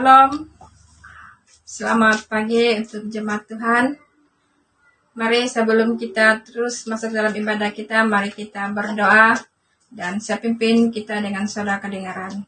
Shalom, selamat pagi untuk jemaat Tuhan. Mari sebelum kita terus masuk dalam ibadah kita, mari kita berdoa dan saya pimpin kita dengan saudara kedengaran.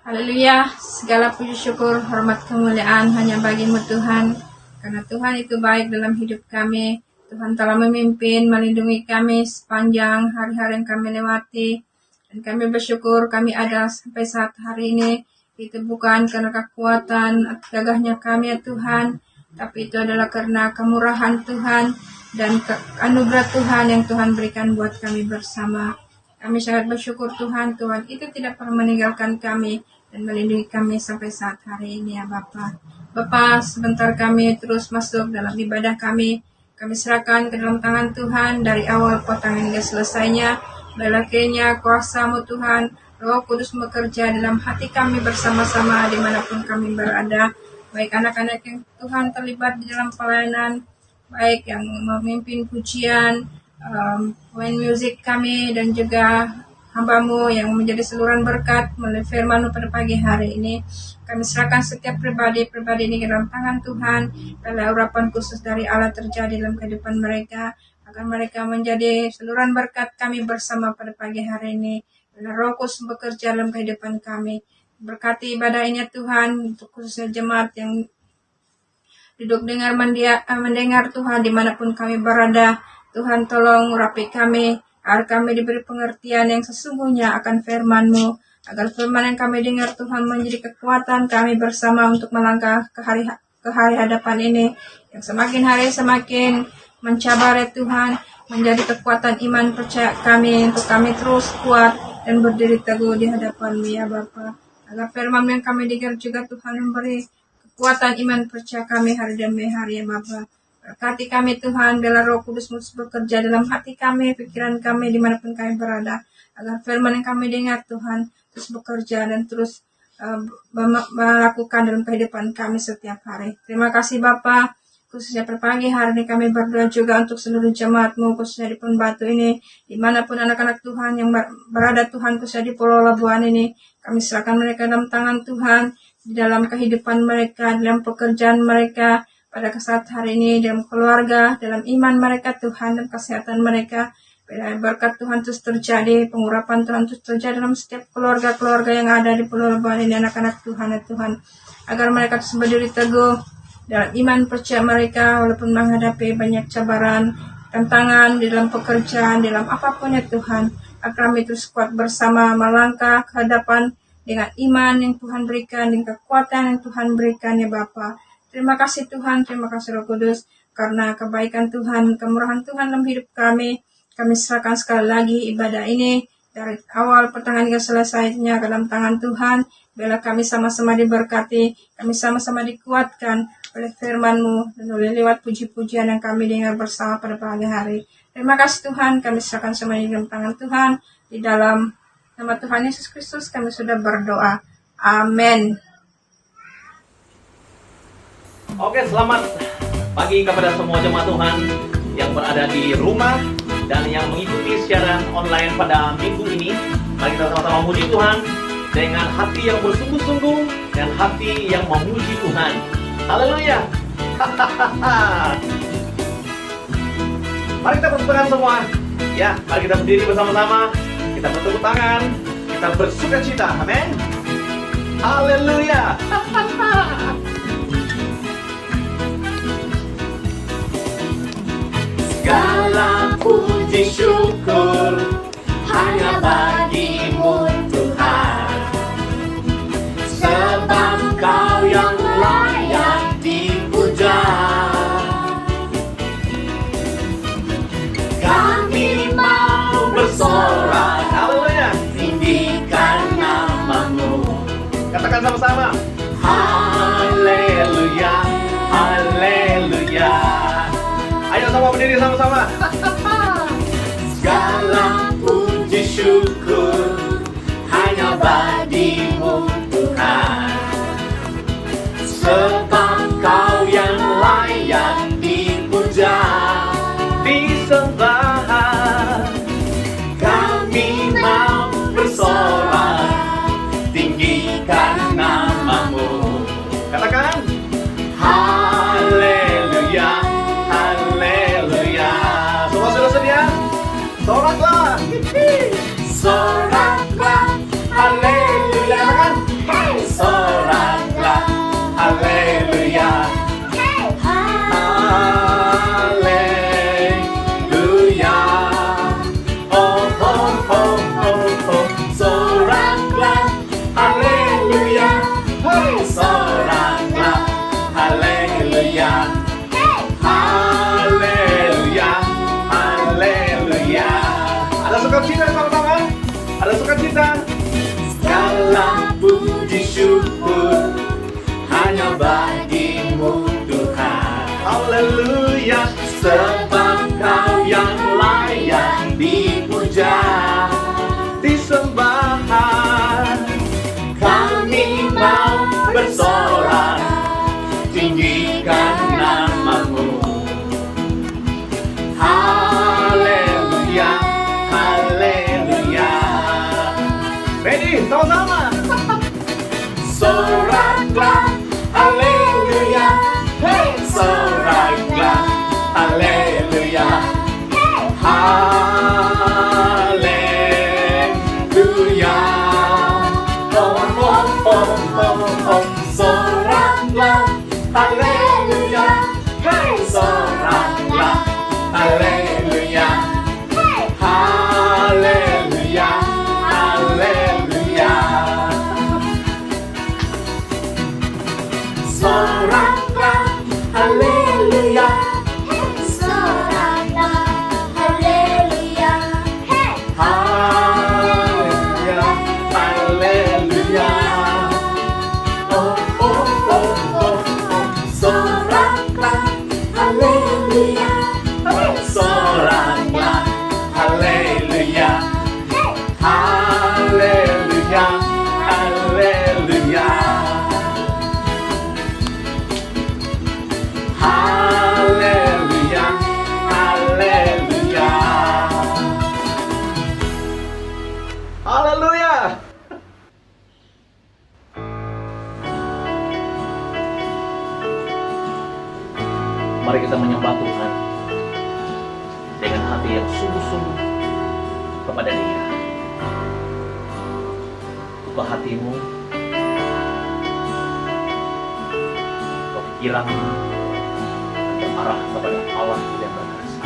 Haleluya, segala puji syukur, hormat kemuliaan hanya bagimu Tuhan. Karena Tuhan itu baik dalam hidup kami. Tuhan telah memimpin, melindungi kami sepanjang hari-hari yang kami lewati. Dan kami bersyukur kami ada sampai saat hari ini. Itu bukan karena kekuatan atau gagahnya kami ya Tuhan. Tapi itu adalah karena kemurahan Tuhan dan anugerah Tuhan yang Tuhan berikan buat kami bersama. Kami sangat bersyukur Tuhan itu tidak pernah meninggalkan kami dan melindungi kami sampai saat hari ini ya Bapa. Bapa, sebentar kami terus masuk dalam ibadah kami. Kami serahkan ke dalam tangan Tuhan dari awal potongan hingga selesainya. Belakangnya kuasa-Mu Tuhan, Roh Kudus bekerja dalam hati kami bersama-sama dimanapun kami berada. Baik anak-anak yang Tuhan terlibat di dalam pelayanan, baik yang memimpin pujian, main musik kami, dan juga hamba-Mu yang menjadi saluran berkat melalui firman-Mu pada pagi hari ini. Kami serahkan setiap pribadi ini ke dalam tangan Tuhan. Bila urapan khusus dari Allah terjadi dalam kehidupan mereka, agar mereka menjadi saluran berkat kami bersama pada pagi hari ini. Bila Roh Kudus bekerja dalam kehidupan kami. Berkati ibadah ini Tuhan, untuk khususnya jemaat yang duduk mendengar Tuhan dimanapun kami berada. Tuhan tolong urapi kami, agar kami diberi pengertian yang sesungguhnya akan firman-Mu. Agar firman yang kami dengar Tuhan menjadi kekuatan kami bersama untuk melangkah ke hari hadapan ini. Yang semakin hari semakin mencabar ya Tuhan, menjadi kekuatan iman percaya kami untuk kami terus kuat dan berdiri teguh di hadapan-Mu ya Bapa. Agar firman yang kami dengar juga Tuhan memberi kekuatan iman percaya kami hari demi hari ya Bapa. Berkati kami Tuhan, bila Roh Kudus bekerja dalam hati kami, pikiran kami dimanapun kami berada. Agar firman yang kami dengar Tuhan terus bekerja dan terus melakukan dalam kehidupan kami setiap hari. Terima kasih Bapa. Khususnya pada pagi hari ini kami berdoa juga untuk seluruh jemaat-Mu, khususnya di Pon Batu ini, dimanapun anak-anak Tuhan yang berada Tuhan, khususnya di Pulau Labuan ini, kami serahkan mereka dalam tangan Tuhan, di dalam kehidupan mereka, dalam pekerjaan mereka, pada saat hari ini, dalam keluarga, dalam iman mereka Tuhan, dan kesehatan mereka. Berkat Tuhan terus terjadi, pengurapan Tuhan terus terjadi dalam setiap keluarga-keluarga yang ada di Pulau Labuan ini, anak-anak Tuhan ya Tuhan, agar mereka terus berdiri teguh dalam iman percaya mereka, walaupun menghadapi banyak cabaran, tantangan di dalam pekerjaan, dalam apapun ya Tuhan, agar kami terus kuat bersama melangkah ke hadapan dengan iman yang Tuhan berikan, dengan kekuatan yang Tuhan berikan ya Bapa. Terima kasih Tuhan, terima kasih Roh Kudus, karena kebaikan Tuhan, kemurahan Tuhan dalam hidup kami. Kami serahkan sekali lagi ibadah ini dari awal pertengahan hingga selesainya ke dalam tangan Tuhan. Bila kami sama-sama diberkati, kami sama-sama dikuatkan oleh firman-Mu dan oleh lewat puji-pujian yang kami dengar bersama pada pagi hari. Terima kasih Tuhan, kami serahkan semuanya di dalam tangan Tuhan. Di dalam nama Tuhan Yesus Kristus kami sudah berdoa. Amin. Oke, selamat pagi kepada semua jemaat Tuhan yang berada di rumah dan yang mengikuti siaran online pada minggu ini. Mari kita sama-sama memuji Tuhan dengan hati yang bersungguh-sungguh dan hati yang memuji Tuhan. Haleluya. Mari kita bertepuk tangan semua. Ya, mari kita berdiri bersama-sama. Kita bertepuk tangan. Kita bersukacita. Amin. Haleluya. Segala puji syukur hanya bagi-Mu Tuhan, sebab Kau yang layak dipuja. Kami mau bersorak, Haleluya. tinggikan nama-Mu. Katakan sama-sama. Haleluya, Haleluya. Ayo sama berdiri sama-sama. segala puji syukur hanya bagi-Mu Tuhan, sebab Kau yang layak dipuja, Disembah. kami mau bersorak, tinggikan nama bagimu Tuhan. Haleluya. Sebab Kau yang layak dipuja, Disembah. kami mau bersorak, tinggikan namamu. Haleluya, haleluya. Ready, sama-sama. Soraklah, haleluya. Hey, soraklah, haleluya. Haleluya. Oh, oh, oh, oh, oh. Soraklah, haleluya. Hey, soraklah, haleluya. Haleluya, haleluya. Soraklah, haleluya. Soraklah, haleluya. Haleluya, haleluya. Oh, oh, oh, oh, oh. Soraklah, haleluya. Soraklah, haleluya. Haleluya, haleluya. Haleluya, haleluya. Haleluya. Mari kita menyembah Tuhan dengan hati yang sungguh-sungguh kepada Dia. Buka hatimu, pikiranmu terarah kepada Allah yang berkuasa.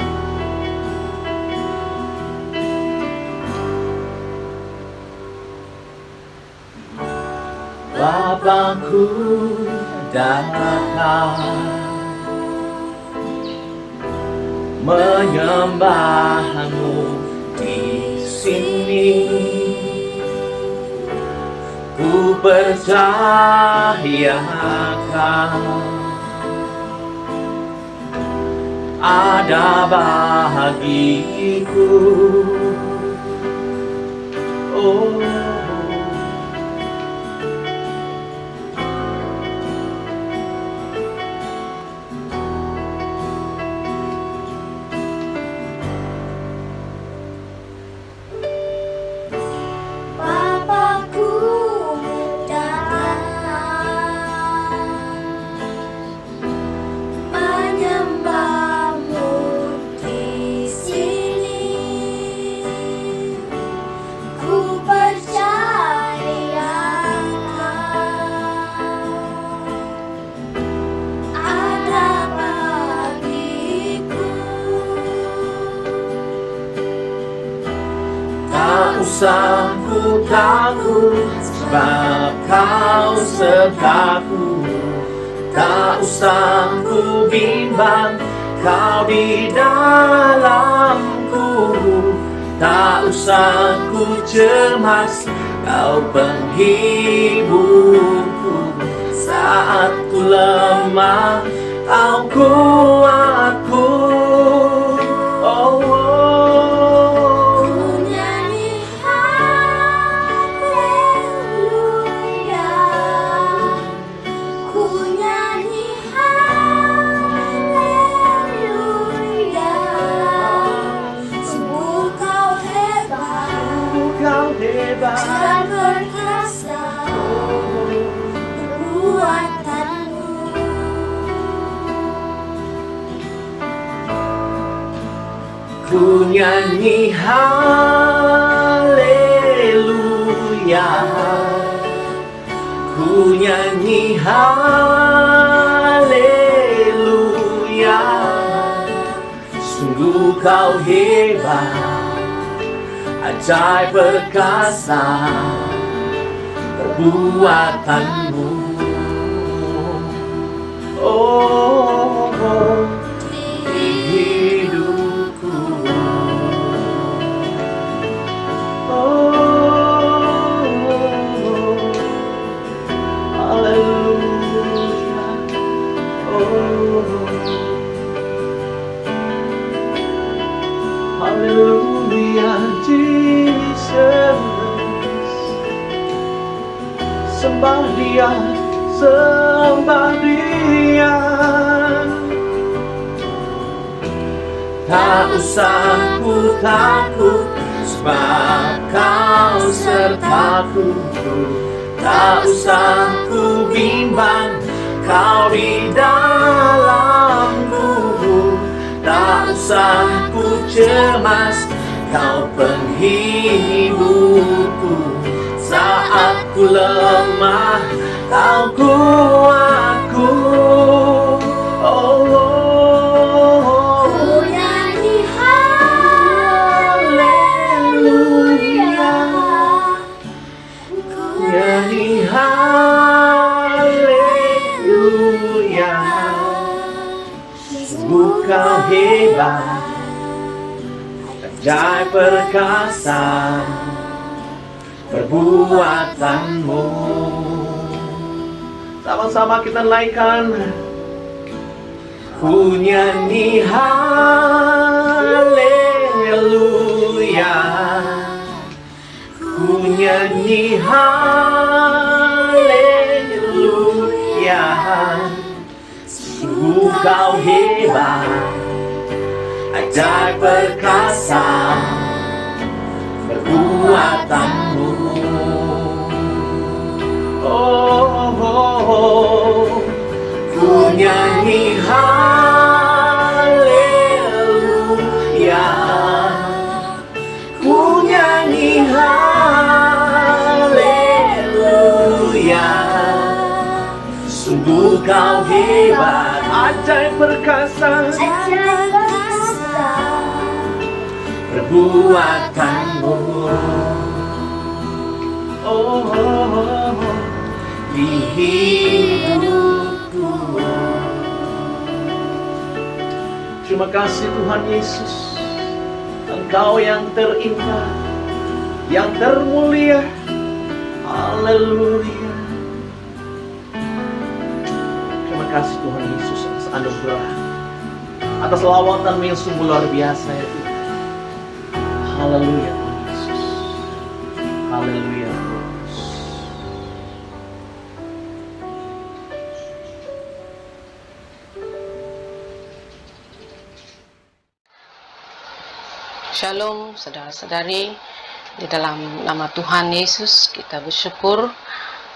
Bapakku datang menyembahmu di sini. Ku percayakan ada bagiku. Oh, Bapakku datang menyembahmu di sini. Ku percayakan ada bagiku. tak usah ku takut, sebab Kau sertaku. Tak usah ku bimbang, Kau di dalamku. Tak usah ku cemas, Kau penghiburku. Saat ku lemah, Kau kuatku. Oh, oh. Ku nyanyi haleluya, ku nyanyi haleluya. Sungguh Kau hebat Kau hebat. dan perkasa kekuatanmu. Ku nyanyi haleluya, ku nyanyi haleluya. Sungguh Kau hebat, ajaib perkasa perbuatanmu. Oh, oh. Di hidupku. Oh, haleluya. sembah Dia, sembah Dia. Tak usah ku takut, sebab Kau sertaku. Tak usah ku bimbang, Kau di dalamku. Tak usah ku cemas, Kau penghiburku. Saat ku lemah, Kau kuatku. Oh, Ku nyanyi haleluya. Ku nyanyi haleluya. Sungguh Kau hebat, ajaib perkasa perbuatanmu. Sama-sama kita naikkan. Ku nyanyi haleluya. Ku nyanyi haleluya. Sungguh Kau hebat, ajaib perkasa perbuatanmu. Oh, oh, oh. Ku nyanyi haleluya. Ku nyanyi haleluya. Sungguh Kau hebat, ajaib perkasa perbuatanmu. Oh, oh, oh, oh. Di hidupku. Terima kasih Tuhan Yesus, Engkau yang terindah, yang termulia. Haleluya. Terima kasih Tuhan Yesus atas anugerah, atas lawatan yang sungguh luar biasa ya Tuhan. Haleluya Tuhan Yesus. Haleluya Tuhan Yesus. Shalom saudara-saudari, di dalam nama Tuhan Yesus kita bersyukur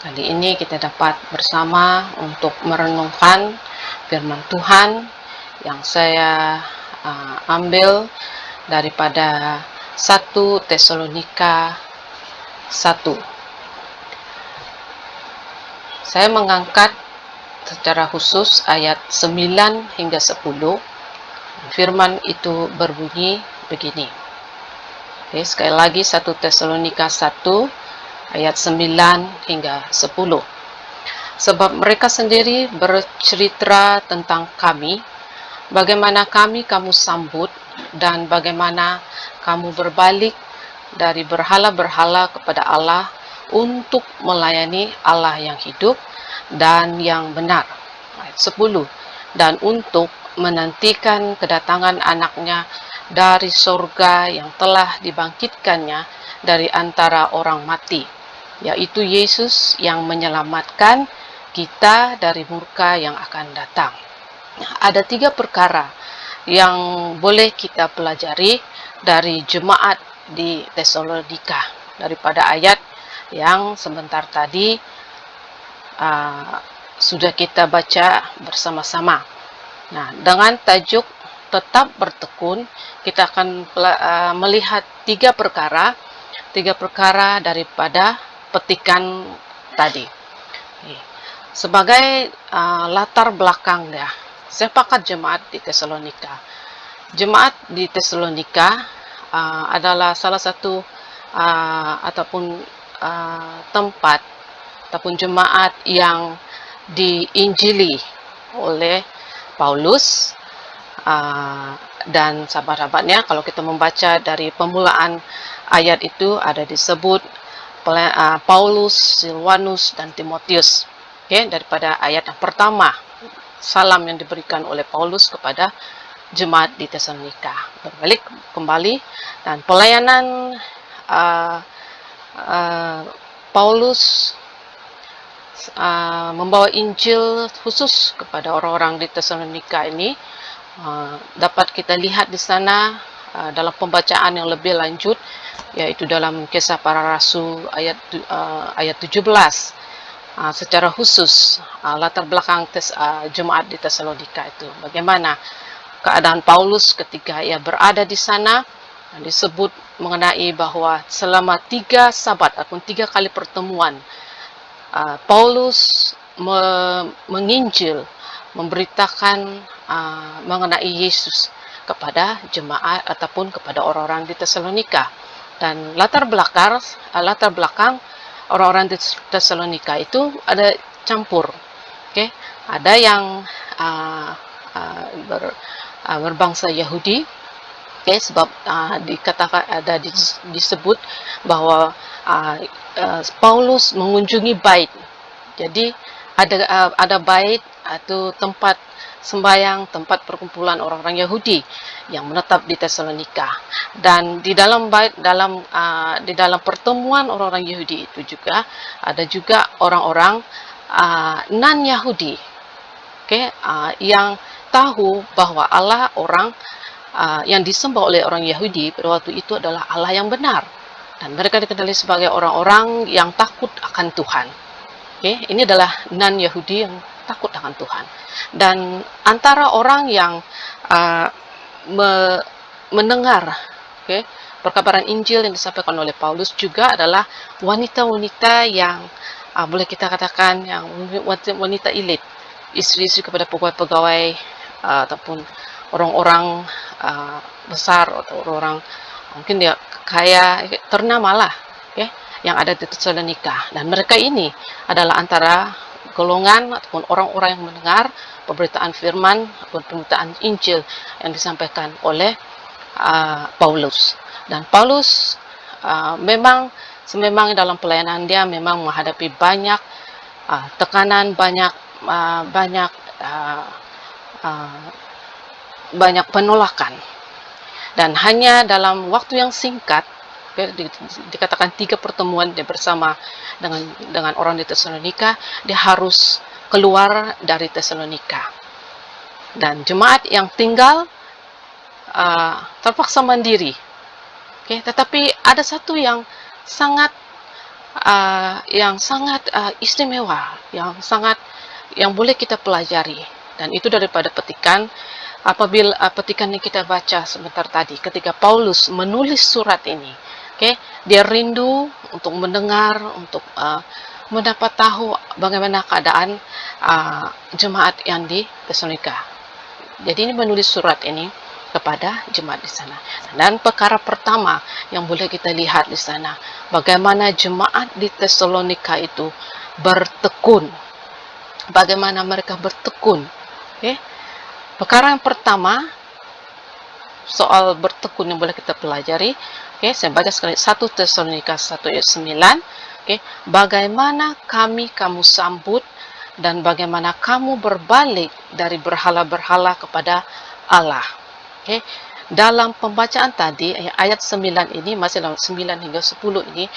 kali ini kita dapat bersama untuk merenungkan firman Tuhan yang saya ambil daripada 1 Tesalonika 1. Saya mengangkat secara khusus ayat 9 hingga 10. Firman itu berbunyi begini. Oke, sekali lagi 1 Tesalonika 1 ayat 9 hingga 10. Sebab mereka sendiri bercerita tentang kami, bagaimana kamu sambut dan bagaimana kamu berbalik dari berhala-berhala kepada Allah untuk melayani Allah yang hidup dan yang benar. Ayat 10. Dan untuk menantikan kedatangan anaknya dari surga yang telah dibangkitkannya dari antara orang mati, yaitu Yesus yang menyelamatkan kita dari murka yang akan datang. Ada 3 perkara yang boleh kita pelajari dari jemaat di Tesalonika daripada ayat yang sebentar tadi sudah kita baca bersama-sama. Nah, dengan tajuk tetap bertekun, kita akan melihat 3 perkara daripada petikan tadi. Sebagai latar belakang ya, sepakat jemaat di Tesalonika. Jemaat di Tesalonika adalah salah satu tempat ataupun jemaat yang diinjili oleh Paulus dan sahabat-sahabatnya. Kalau kita membaca dari permulaan ayat itu ada disebut Paulus, Silwanus, dan Timotius. Daripada ayat yang pertama, salam yang diberikan oleh Paulus kepada jemaat di Tesalonika. Berbalik kembali dan pelayanan Paulus membawa Injil khusus kepada orang-orang di Tesalonika ini. Dapat kita lihat di sana dalam pembacaan yang lebih lanjut, yaitu dalam Kisah Para Rasul ayat 17. Secara khusus latar belakang jemaat di Tesalonika itu, bagaimana keadaan Paulus ketika ia berada di sana. Disebut mengenai bahwa selama 3 sabat ataupun 3 kali pertemuan, Paulus menginjil, memberitakan mengenai Yesus kepada jemaat ataupun kepada orang-orang di Tesalonika. Dan latar belakang orang-orang di Tesalonika itu ada campur. Ada yang berbangsa Yahudi. Sebab dikatakan disebut bahwa Paulus mengunjungi bait. Jadi ada bait atau tempat sembahyang, tempat perkumpulan orang-orang Yahudi yang menetap di Tesalonika. Dan di dalam bait, di dalam pertemuan orang-orang Yahudi itu juga ada juga orang-orang non-Yahudi, yang tahu bahwa Allah yang disembah oleh orang Yahudi pada waktu itu adalah Allah yang benar, dan mereka dikenali sebagai orang-orang yang takut akan Tuhan. Ini adalah non-Yahudi yang takut akan Tuhan. Dan antara orang yang mendengar perkabaran Injil yang disampaikan oleh Paulus juga adalah wanita-wanita yang boleh kita katakan yang wanita elit, istri-istri kepada pegawai-pegawai ataupun orang-orang besar atau orang mungkin dia kaya ternama lah, yang ada di Tesalonika. Dan mereka ini adalah antara golongan ataupun orang-orang yang mendengar pemberitaan firman ataupun pemberitaan Injil yang disampaikan oleh Paulus. Dan Paulus memang dalam pelayanan dia memang menghadapi banyak tekanan, banyak penolakan, dan hanya dalam waktu yang singkat, dikatakan 3 pertemuan dia bersama dengan orang di Tesalonika, dia harus keluar dari Tesalonika. Dan jemaat yang tinggal terpaksa mandiri. Tetapi ada satu yang sangat istimewa, yang boleh kita pelajari, dan itu daripada petikan. Apabila petikan yang kita baca sebentar tadi, ketika Paulus menulis surat ini, dia rindu untuk mendengar, untuk mendapat tahu bagaimana keadaan jemaat yang di Tesalonika. Jadi ini menulis surat ini kepada jemaat di sana. Dan perkara pertama yang boleh kita lihat di sana, bagaimana jemaat di Tesalonika itu bertekun. Bagaimana mereka bertekun. Perkara yang pertama soal bertekun yang boleh kita pelajari, saya baca sekali 1 Tesalonika 1 ayat 9. Bagaimana kamu sambut dan bagaimana kamu berbalik dari berhala-berhala kepada Allah. Dalam pembacaan tadi ayat 9 ini, masih dalam 9 hingga 10 ini,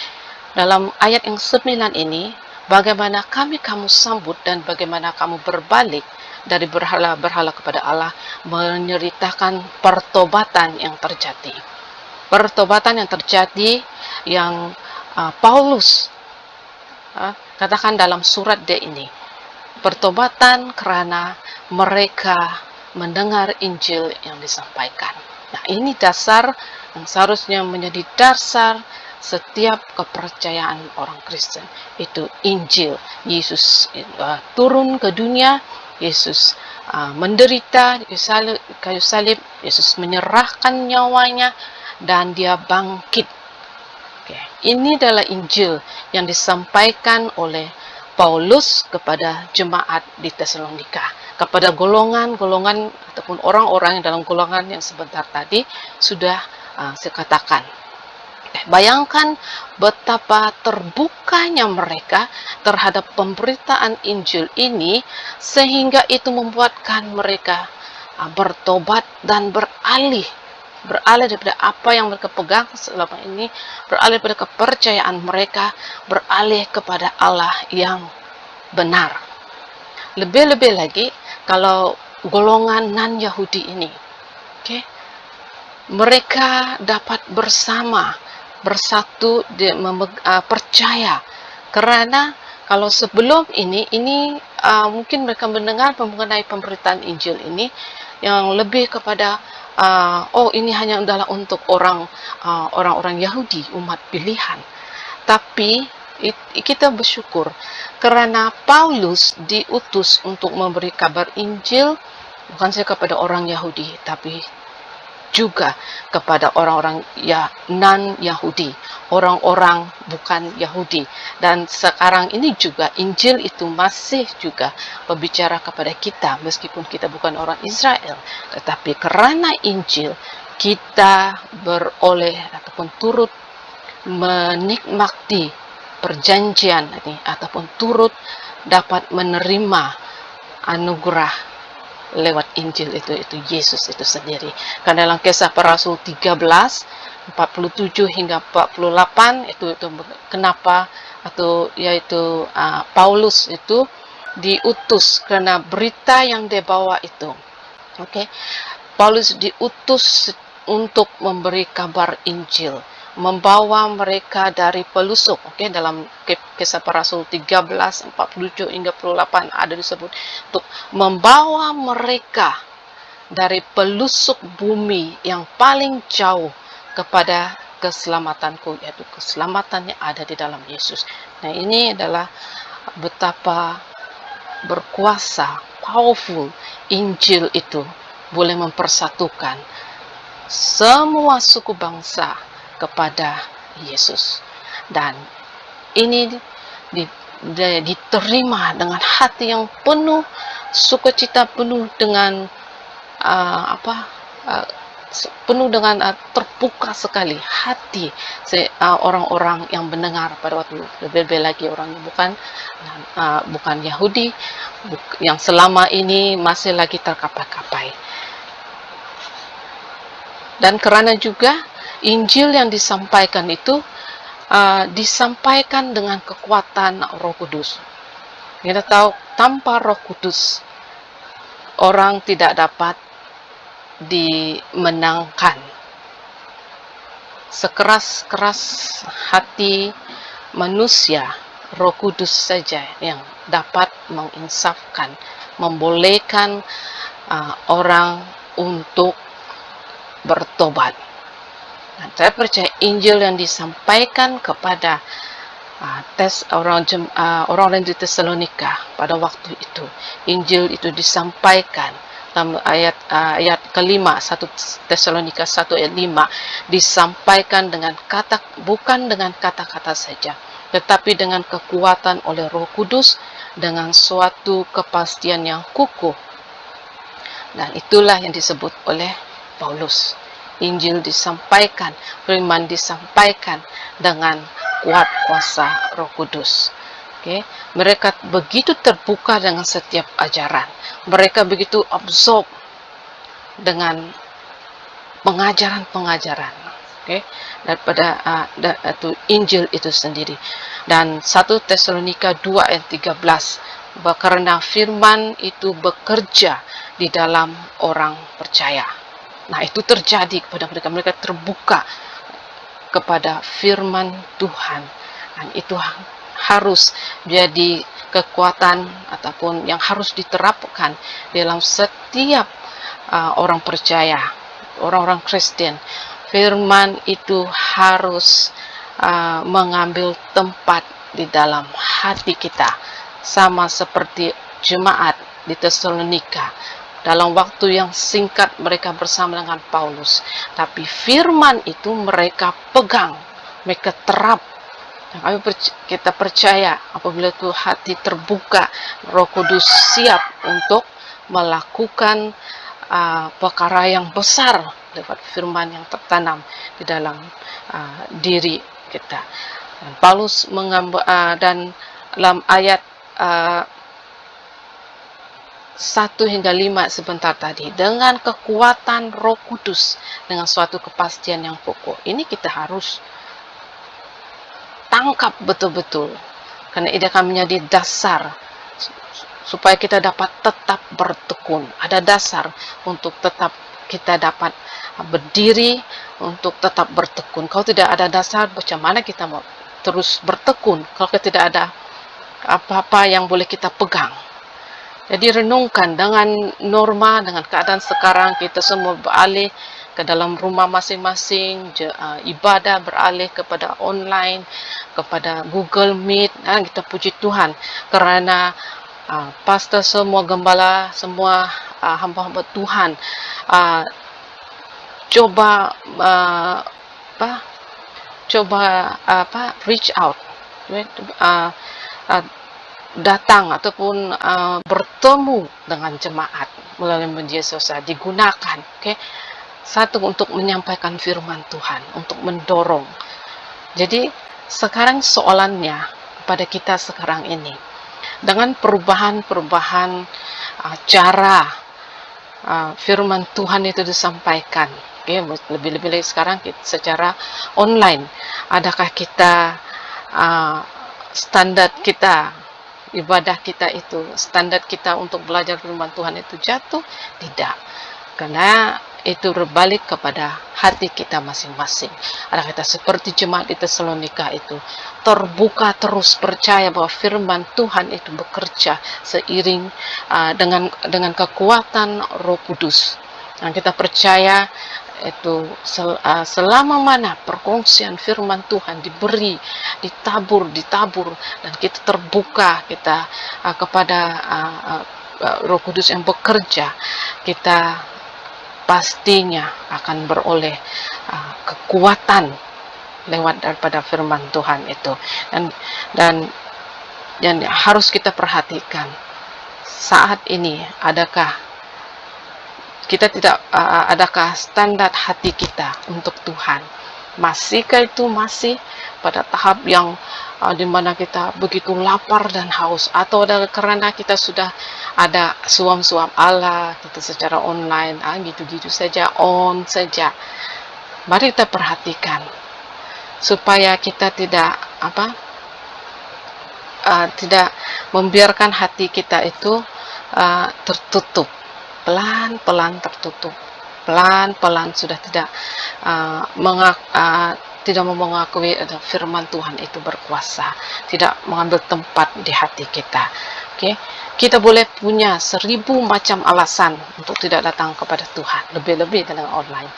dalam ayat yang 9 ini, bagaimana kamu sambut dan bagaimana kamu berbalik dari berhala-berhala kepada Allah, menyeritakan pertobatan yang terjadi. Pertobatan yang terjadi yang Paulus katakan dalam surat dia ini. Pertobatan karena mereka mendengar Injil yang disampaikan. Nah, ini dasar yang seharusnya menjadi dasar setiap kepercayaan orang Kristen. Itu Injil. Yesus turun ke dunia, Yesus menderita di kayu salib, Yesus menyerahkan nyawanya, dan dia bangkit. Ini adalah Injil yang disampaikan oleh Paulus kepada jemaat di Tesalonika, kepada golongan-golongan ataupun orang-orang yang dalam golongan yang sebentar tadi sudah saya katakan. Bayangkan betapa terbukanya mereka terhadap pemberitaan Injil ini, sehingga itu membuatkan mereka bertobat dan beralih daripada apa yang mereka pegang selama ini, beralih daripada kepercayaan mereka, beralih kepada Allah yang benar. Lebih-lebih lagi kalau golongan non-Yahudi ini, oke, mereka dapat bersatu, percaya. Karena kalau sebelum ini mungkin mereka mendengar mengenai pemberitaan Injil ini yang lebih kepada oh, ini hanya adalah untuk orang-orang Yahudi, umat pilihan. Tapi kita bersyukur karena Paulus diutus untuk memberi kabar Injil bukan saja kepada orang Yahudi, tapi juga kepada orang-orang non-Yahudi, orang-orang bukan Yahudi. Dan sekarang ini juga Injil itu masih juga berbicara kepada kita, meskipun kita bukan orang Israel, tetapi karena Injil kita beroleh ataupun turut menikmati perjanjian ini, ataupun turut dapat menerima anugerah lewat Injil itu Yesus itu sendiri. Karena dalam Kisah Para Rasul 13 47 hingga 48 itu kenapa yaitu Paulus itu diutus karena berita yang dia bawa itu. Oke. Paulus diutus untuk memberi kabar Injil, membawa mereka dari pelusuk. Oke, dalam Kisah Para Rasul 13 47 hingga 48 ada disebut untuk membawa mereka dari pelusuk bumi yang paling jauh kepada keselamatanku, yaitu keselamatan yang ada di dalam Yesus. Nah, ini adalah betapa berkuasa, powerful Injil itu boleh mempersatukan semua suku bangsa kepada Yesus. Dan ini diterima dengan hati yang penuh sukacita, penuh dengan penuh dengan terbuka sekali hati orang-orang yang mendengar pada waktu lebih lagi orang yang bukan Yahudi, yang selama ini masih lagi terkapai-kapai. Dan karena juga Injil yang disampaikan itu disampaikan dengan kekuatan Roh Kudus. Kita tahu tanpa Roh Kudus orang tidak dapat dimenangkan. Sekeras-keras hati manusia, Roh Kudus saja yang dapat menginsafkan, membolehkan orang untuk bertobat. Dan saya percaya Injil yang disampaikan kepada orang-orang di Tesalonika pada waktu itu, Injil itu disampaikan dalam ayat kelima, 1 Tesalonika 1 ayat 5, disampaikan bukan dengan kata-kata saja, tetapi dengan kekuatan oleh Roh Kudus, dengan suatu kepastian yang kukuh. Dan itulah yang disebut oleh Paulus. Injil disampaikan, firman disampaikan dengan kuat kuasa Roh Kudus. Okay. Mereka begitu terbuka dengan setiap ajaran. Mereka begitu absorb dengan pengajaran-pengajaran. Okay. Daripada itu Injil itu sendiri. Dan 1 Tesalonika 2 ayat 13, karena firman itu bekerja di dalam orang percaya. Nah, itu terjadi kepada mereka. Mereka terbuka kepada firman Tuhan. Dan itu harus jadi kekuatan ataupun yang harus diterapkan dalam setiap orang percaya, orang-orang Kristen. Firman itu harus mengambil tempat di dalam hati kita, sama seperti jemaat di Tesalonika. Dalam waktu yang singkat mereka bersama dengan Paulus, tapi firman itu mereka pegang, mereka terap. Dan kita percaya apabila itu hati terbuka, Roh Kudus siap untuk melakukan perkara yang besar lewat firman yang tertanam di dalam diri kita. Dan Paulus dan dalam ayat 1 hingga 5 sebentar tadi, dengan kekuatan Roh Kudus, dengan suatu kepastian yang kokoh. Ini kita harus tangkap betul-betul, karena ini akan menjadi dasar supaya kita dapat tetap bertekun. Ada dasar untuk tetap kita dapat berdiri, untuk tetap bertekun. Kalau tidak ada dasar, bagaimana kita mau terus bertekun kalau tidak ada apa-apa yang boleh kita pegang? Jadi renungkan dengan norma, dengan keadaan sekarang, kita semua beralih ke dalam rumah masing-masing, ibadah beralih kepada online, kepada Google Meet. Kita puji Tuhan karena pastor semua, gembala semua, hamba-hamba Tuhan coba reach out, datang ataupun bertemu dengan jemaat melalui media sosial, digunakan, satu untuk menyampaikan firman Tuhan, untuk mendorong. Jadi sekarang soalannya kepada kita sekarang ini, dengan perubahan cara firman Tuhan itu disampaikan, lebih-lebih lagi sekarang secara online, adakah kita standar kita, ibadah kita itu, standar kita untuk belajar firman Tuhan itu jatuh? Tidak, karena itu berbalik kepada hati kita masing-masing. Adakah kita seperti jemaat di Tesalonika itu, terbuka terus, percaya bahwa firman Tuhan itu bekerja seiring dengan kekuatan Roh Kudus. Dan kita percaya itu selama mana perkongsian firman Tuhan diberi, ditabur, dan kita terbuka kita kepada Roh Kudus yang bekerja, kita pastinya akan beroleh kekuatan lewat daripada firman Tuhan itu. Dan harus kita perhatikan saat ini, adakah standar hati kita untuk Tuhan? Masihkah itu masih pada tahap yang dimana kita begitu lapar dan haus, atau karena kita sudah ada suam-suam Allah kita secara online, gitu-gitu saja, on saja? Mari kita perhatikan supaya kita tidak membiarkan hati kita itu tertutup, pelan-pelan tertutup, pelan-pelan sudah tidak mau mengakui firman Tuhan itu berkuasa, tidak mengambil tempat di hati kita. Kita boleh punya 1000 macam alasan untuk tidak datang kepada Tuhan, lebih-lebih dalam online.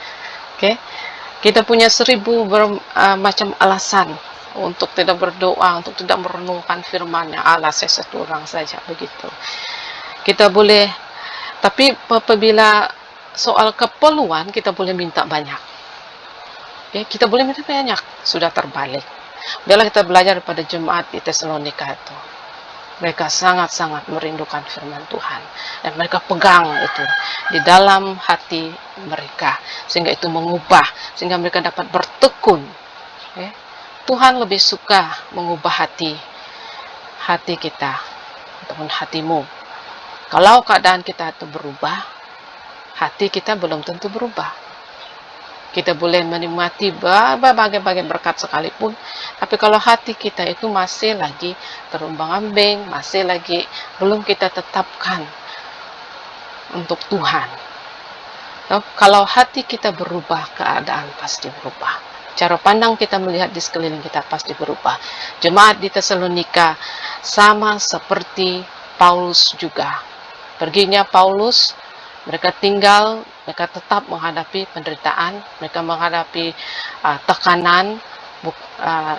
Kita punya 1000 macam alasan untuk tidak berdoa, untuk tidak merenungkan firman-Nya. Saya satu orang saja, begitu. Kita boleh, tapi apabila soal keperluan, kita boleh minta banyak. Kita boleh minta banyak, sudah terbalik. Udahlah kita belajar pada jemaat di Tesalonika itu. Mereka sangat-sangat merindukan firman Tuhan, dan mereka pegang itu di dalam hati mereka, sehingga itu mengubah, sehingga mereka dapat bertekun. Tuhan lebih suka mengubah hati kita ataupun hatimu. Kalau keadaan kita itu berubah, hati kita belum tentu berubah. Kita boleh menikmati berbagai berkat sekalipun, tapi kalau hati kita itu masih lagi terombang-ambing, masih lagi belum kita tetapkan untuk Tuhan. Kalau hati kita berubah, keadaan pasti berubah. Cara pandang kita melihat di sekeliling kita pasti berubah. Jemaat di Tesalonika sama seperti Paulus juga. Perginya Paulus, mereka tetap menghadapi penderitaan, mereka menghadapi tekanan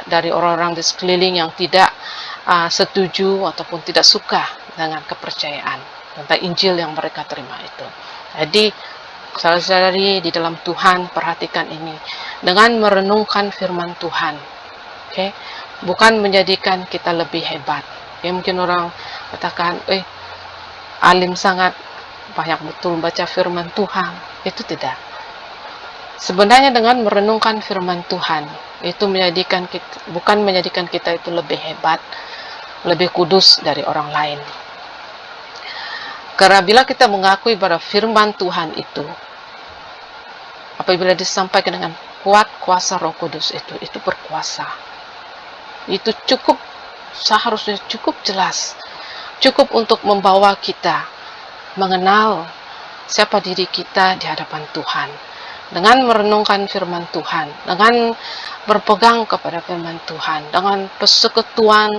dari orang-orang di sekeliling yang tidak setuju ataupun tidak suka dengan kepercayaan tentang Injil yang mereka terima itu. Jadi, saudara-saudari di dalam Tuhan, perhatikan ini dengan merenungkan firman Tuhan. Bukan menjadikan kita lebih hebat. Mungkin orang katakan, alim sangat, banyak betul baca firman Tuhan. Itu tidak. Sebenarnya dengan merenungkan firman Tuhan, itu bukan menjadikan kita itu lebih hebat, lebih kudus dari orang lain. Karena bila kita mengakui bahwa firman Tuhan itu, apabila disampaikan dengan kuat kuasa Roh Kudus itu berkuasa. Itu seharusnya cukup jelas. cukup untuk membawa kita mengenal siapa diri kita di hadapan Tuhan. Dengan merenungkan firman Tuhan, dengan berpegang kepada firman Tuhan, dengan persekutuan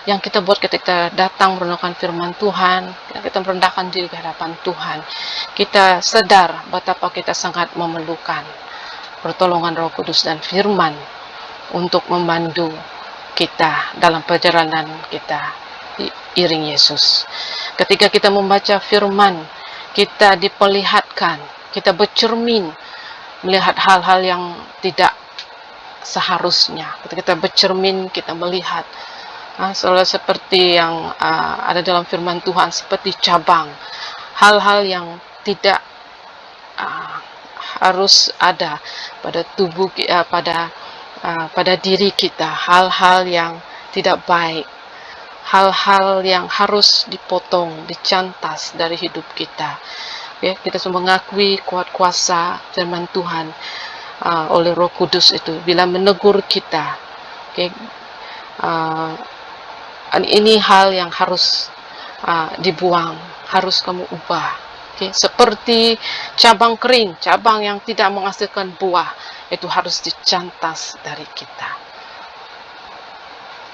yang kita buat ketika datang merenungkan firman Tuhan, kita merendahkan diri di hadapan Tuhan, kita sadar betapa kita sangat memerlukan pertolongan Roh Kudus dan firman untuk membantu kita dalam perjalanan kita iring Yesus. Ketika kita membaca firman, kita diperlihatkan, kita bercermin melihat hal-hal yang tidak seharusnya. Ketika kita bercermin, kita melihat soalnya seperti yang ada dalam firman Tuhan, seperti cabang, hal-hal yang tidak harus ada pada tubuh, pada diri kita, hal-hal yang tidak baik, hal-hal yang harus dipotong, dicantas dari hidup kita. Okay, kita semua mengakui kuat kuasa firman Tuhan oleh Roh Kudus itu bila menegur kita. Okay, ini hal yang harus dibuang, harus kamu ubah. Okay, seperti cabang kering, cabang yang tidak menghasilkan buah, itu harus dicantas dari kita.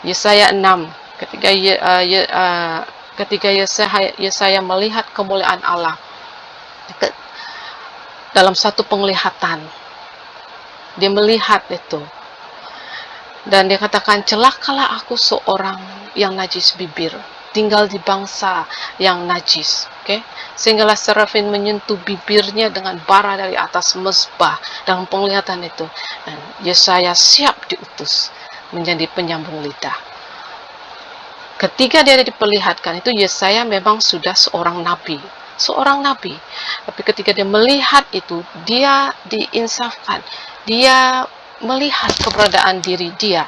Yesaya 6, ketika Yesaya melihat kemuliaan Allah dalam satu penglihatan, dia melihat itu dan dia katakan, celakalah aku seorang yang najis bibir, tinggal di bangsa yang najis. Okay? Sehinggalah serafin menyentuh bibirnya dengan bara dari atas mezbah dalam penglihatan itu, dan Yesaya siap diutus menjadi penyambung lidah. Ketika dia diperlihatkan itu, Yesaya memang sudah seorang nabi, tapi ketika dia melihat itu, dia diinsafkan, dia melihat keberadaan diri dia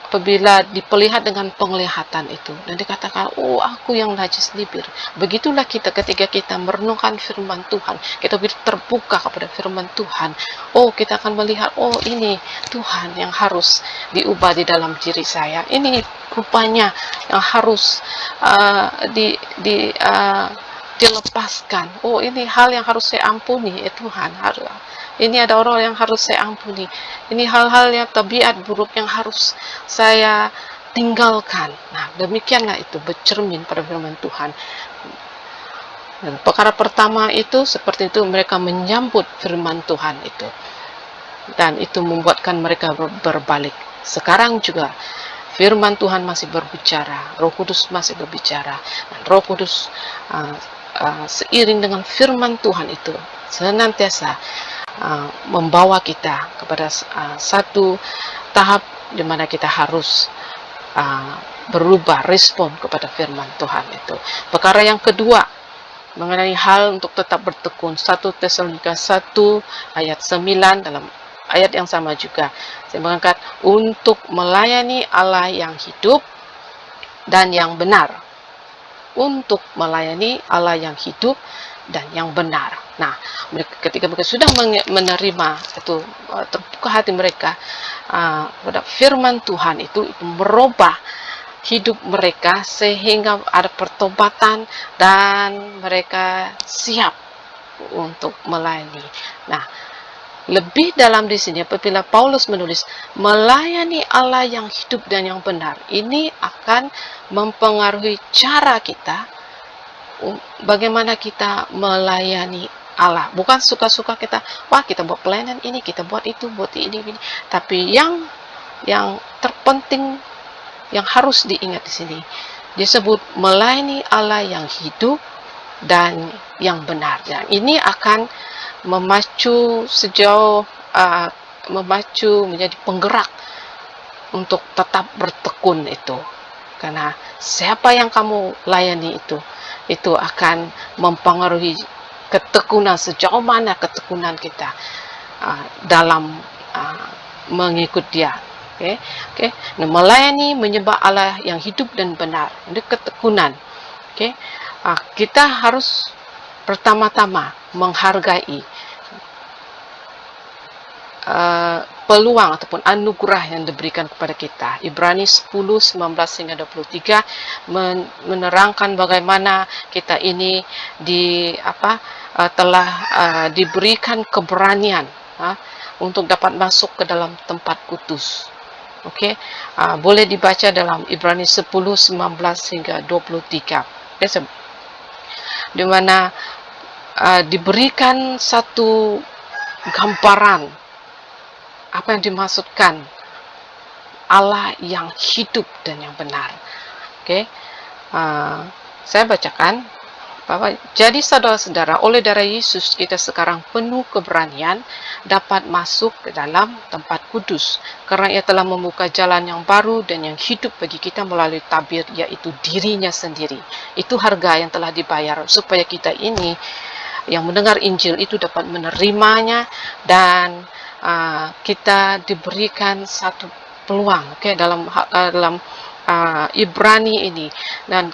apabila diperlihat dengan penglihatan itu, dan dikatakan, oh aku yang najis bibir. Begitulah kita ketika kita merenungkan firman Tuhan, kita terbuka kepada firman Tuhan, oh kita akan melihat, oh ini Tuhan yang harus diubah di dalam diri saya, ini rupanya yang harus dilepaskan, oh ini hal yang harus saya ampuni, Tuhan, ini ada orang yang harus saya ampuni, ini hal-hal yang tabiat buruk yang harus saya tinggalkan. Nah, demikianlah itu bercermin pada firman Tuhan. Dan perkara pertama itu seperti itu, mereka menyambut firman Tuhan itu, dan itu membuatkan mereka berbalik. Sekarang juga firman Tuhan masih berbicara, Roh Kudus masih berbicara, dan Roh Kudus seiring dengan firman Tuhan itu senantiasa membawa kita kepada satu tahap di mana kita harus berubah, respon kepada firman Tuhan itu. Perkara yang kedua mengenai hal untuk tetap bertekun, 1 Tesalonika 1 ayat 9, dalam ayat yang sama juga saya mengangkat, untuk melayani Allah yang hidup dan yang benar. Untuk melayani Allah yang hidup dan yang benar. Nah, ketika mereka sudah menerima itu, terbuka hati mereka pada firman Tuhan itu merubah hidup mereka sehingga ada pertobatan dan mereka siap untuk melayani. Nah, lebih dalam di sini apabila Paulus menulis melayani Allah yang hidup dan yang benar, ini akan mempengaruhi cara kita, bagaimana kita melayani Allah. Bukan suka-suka kita, wah kita buat pelayanan ini, kita buat itu, buat ini. Tapi yang terpenting yang harus diingat di sini disebut melayani Allah yang hidup dan yang benar. Dan ini akan memacu menjadi penggerak untuk tetap bertekun itu. Karena siapa yang kamu layani itu akan mempengaruhi ketekunan, sejauh mana ketekunan kita dalam mengikut dia. Okay. Nah, melayani menyembah Allah yang hidup dan benar, itu ketekunan. Okay. Kita harus pertama-tama menghargai peluang ataupun anugerah yang diberikan kepada kita. Ibrani 10:19 hingga 23 menerangkan bagaimana kita ini telah diberikan keberanian untuk dapat masuk ke dalam tempat kudus. Oke, boleh dibaca dalam Ibrani 10:19 hingga 23. Di mana diberikan satu gambaran apa yang dimaksudkan Allah yang hidup dan yang benar. Oke, saya bacakan bahwa jadi saudara-saudara, oleh darah Yesus kita sekarang penuh keberanian dapat masuk ke dalam tempat kudus, karena Ia telah membuka jalan yang baru dan yang hidup bagi kita melalui tabir, yaitu dirinya sendiri. Itu harga yang telah dibayar supaya kita ini yang mendengar Injil itu dapat menerimanya, dan kita diberikan satu peluang, dalam Ibrani ini, dan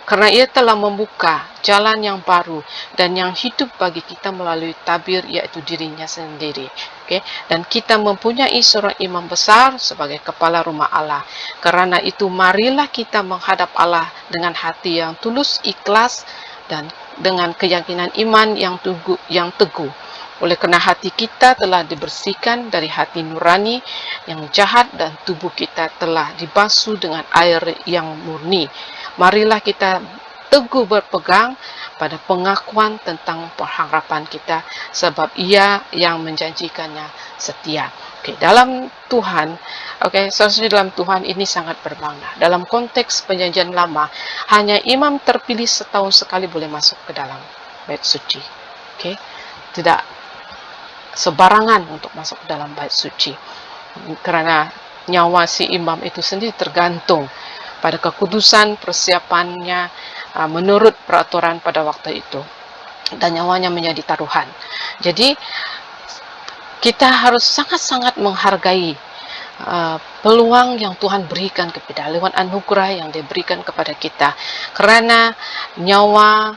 karena Ia telah membuka jalan yang baru dan yang hidup bagi kita melalui tabir, yaitu dirinya sendiri. Dan kita mempunyai seorang imam besar sebagai kepala rumah Allah. Karena itu marilah kita menghadap Allah dengan hati yang tulus, ikhlas, dan dengan keyakinan iman yang teguh. Oleh kerana hati kita telah dibersihkan dari hati nurani yang jahat dan tubuh kita telah dibasuh dengan air yang murni. Marilah kita teguh berpegang pada pengakuan tentang pengharapan kita, sebab Ia yang menjanjikannya setia. Dalam Tuhan, saudara, dalam Tuhan ini sangat bermakna. Dalam konteks perjanjian lama, hanya imam terpilih setahun sekali boleh masuk ke dalam bait suci. Tidak sebarangan untuk masuk ke dalam bait suci, karena nyawa si imam itu sendiri tergantung pada kekudusan persiapannya menurut peraturan pada waktu itu, dan nyawanya menjadi taruhan. Jadi kita harus sangat-sangat menghargai peluang yang Tuhan berikan kepada lewat anugerah yang diberikan kepada kita, karena nyawa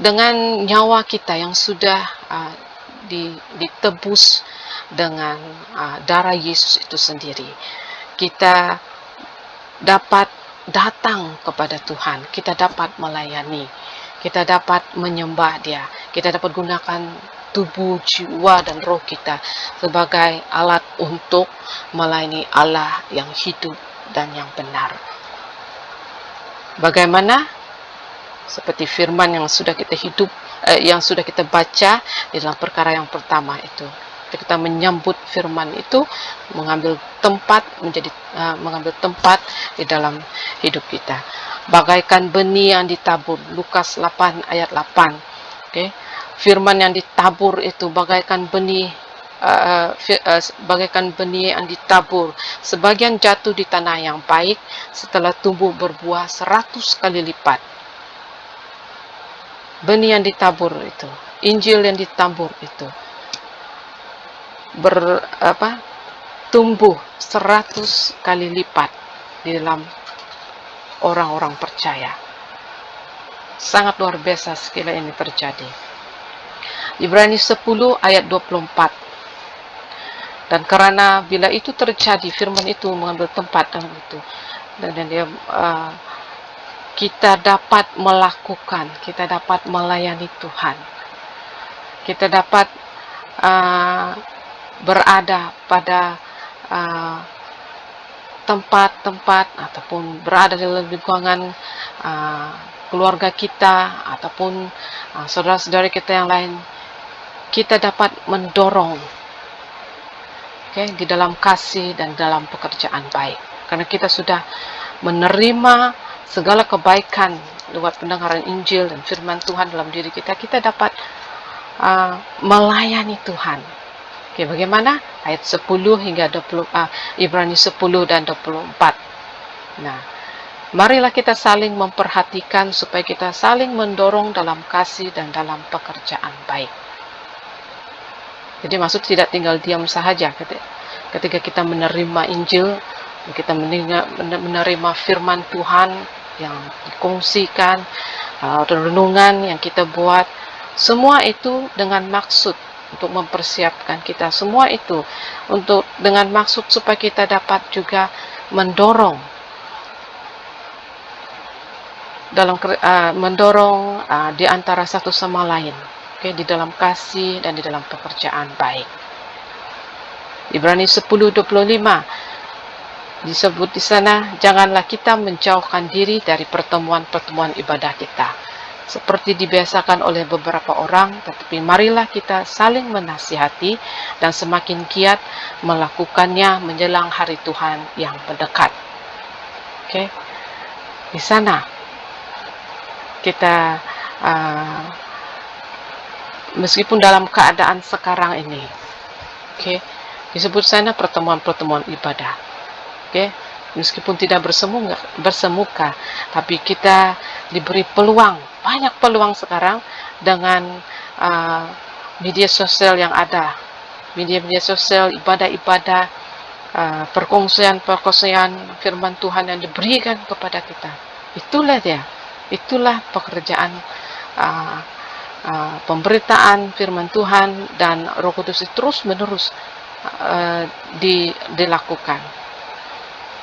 dengan nyawa kita yang sudah ditebus dengan darah Yesus itu sendiri, kita dapat datang kepada Tuhan, kita dapat melayani, kita dapat menyembah Dia, kita dapat gunakan tubuh, jiwa, dan roh kita sebagai alat untuk melayani Allah yang hidup dan yang benar. Bagaimana? Seperti firman yang sudah kita baca di dalam perkara yang pertama itu. Kita menyambut firman itu mengambil tempat di dalam hidup kita. Bagaikan benih yang ditabur, Lukas 8 ayat 8. Firman yang ditabur itu bagaikan benih yang ditabur. Sebagian jatuh di tanah yang baik, setelah tumbuh berbuah 100 kali lipat. Benih yang ditabur itu, Injil yang ditabur itu tumbuh 100 kali lipat di dalam orang-orang percaya. Sangat luar biasa sekali ini terjadi. Ibrani 10 ayat 24. Dan karena bila itu terjadi, firman itu mengambil tempat dalam itu, dan dia kita dapat melakukan, kita dapat melayani Tuhan, kita dapat berada pada tempat-tempat ataupun berada dalam lingkungan keluarga kita ataupun saudara-saudara kita yang lain, kita dapat mendorong di dalam kasih dan dalam pekerjaan baik, karena kita sudah menerima segala kebaikan lewat pendengaran Injil dan firman Tuhan dalam diri kita. Kita dapat melayani Tuhan. Bagaimana? Ayat 10 hingga 20, Ibrani 10 dan 24. Nah, marilah kita saling memperhatikan supaya kita saling mendorong dalam kasih dan dalam pekerjaan baik. Jadi maksud tidak tinggal diam sahaja ketika kita menerima Injil, kita menerima firman Tuhan yang dikongsikan, renungan yang kita buat, semua itu dengan maksud untuk mempersiapkan kita. Semua itu untuk dengan maksud supaya kita dapat juga mendorong di antara satu sama lain, di dalam kasih dan di dalam pekerjaan baik. Ibrani 10:25 disebut di sana, janganlah kita menjauhkan diri dari pertemuan-pertemuan ibadah kita, seperti dibiasakan oleh beberapa orang, tetapi marilah kita saling menasihati dan semakin giat melakukannya menjelang hari Tuhan yang mendekat. Di sana kita meskipun dalam keadaan sekarang ini, disebut sana pertemuan-pertemuan ibadah, meskipun tidak bersemuka, tapi kita diberi peluang, banyak peluang sekarang dengan media sosial yang ada, media sosial, ibadah-ibadah, perkongsian firman Tuhan yang diberikan kepada kita. Itulah pekerjaan pemberitaan firman Tuhan, dan Roh Kudus terus menerus dilakukan.